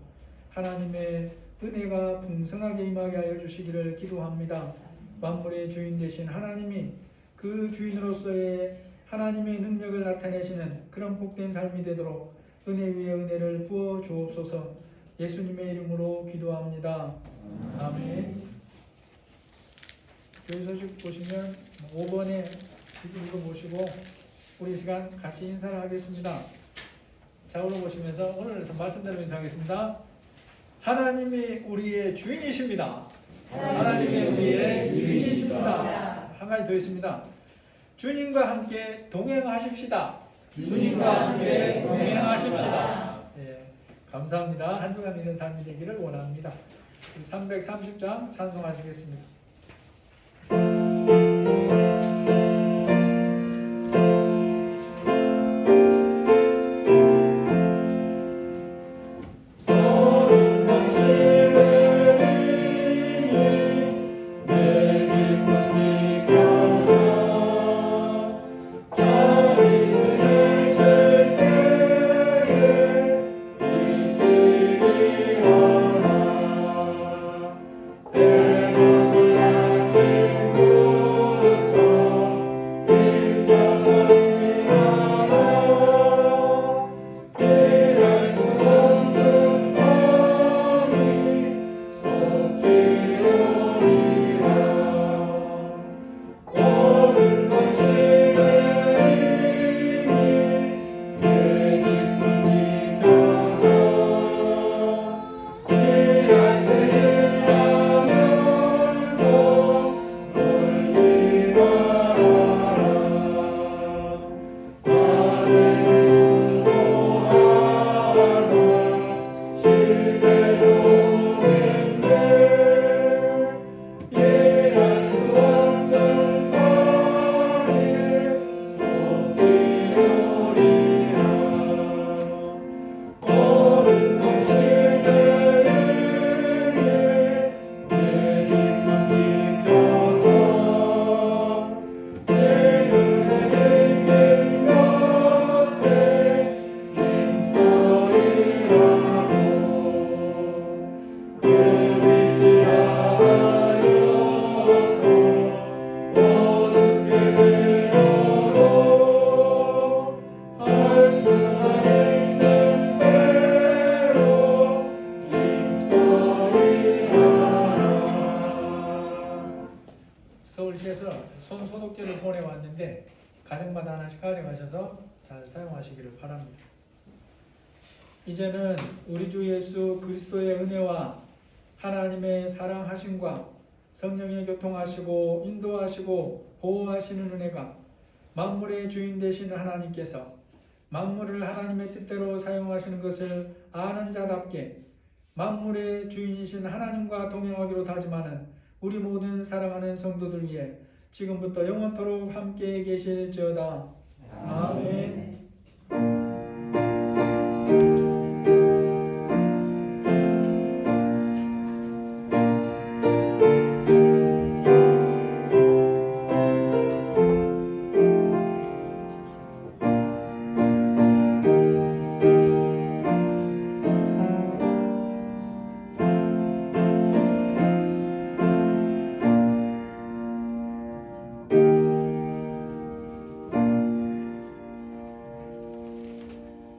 하나님의 은혜가 풍성하게 임하게 하여 주시기를 기도합니다. 만물의 주인 되신 하나님이 그 주인으로서의 하나님의 능력을 나타내시는 그런 복된 삶이 되도록 은혜 위에 은혜를 부어 주옵소서. 예수님의 이름으로 기도합니다. 아멘. 교회 소식 보시면 5번에 읽어보시고 우리 시간 같이 인사를 하겠습니다. 자울로 보시면서 오늘 말씀대로 인사하겠습니다. 하나님이 우리의 주인이십니다. 하나님이 우리의 주인이십니다. 한 가지 더 있습니다. 주님과 함께 동행하십시다. 주님과 함께 동행하십시다. 예, 감사합니다. 한 주간 있는 삶이 되기를 원합니다. 330장 찬송하시겠습니다. 서울시에서 손 소독제를 보내왔는데 가정마다 하나씩 가져가셔서 잘 사용하시기를 바랍니다. 이제는 우리 주 예수 그리스도의 은혜와 하나님의 사랑하심과 성령의 교통하시고 인도하시고 보호하시는 은혜가 만물의 주인 되시는 하나님께서 만물을 하나님의 뜻대로 사용하시는 것을 아는 자답게 만물의 주인이신 하나님과 동행하기로 다짐하는 우리 모든 사랑하는 성도들 위해 지금부터 영원토록 함께 계실지어다. 아멘.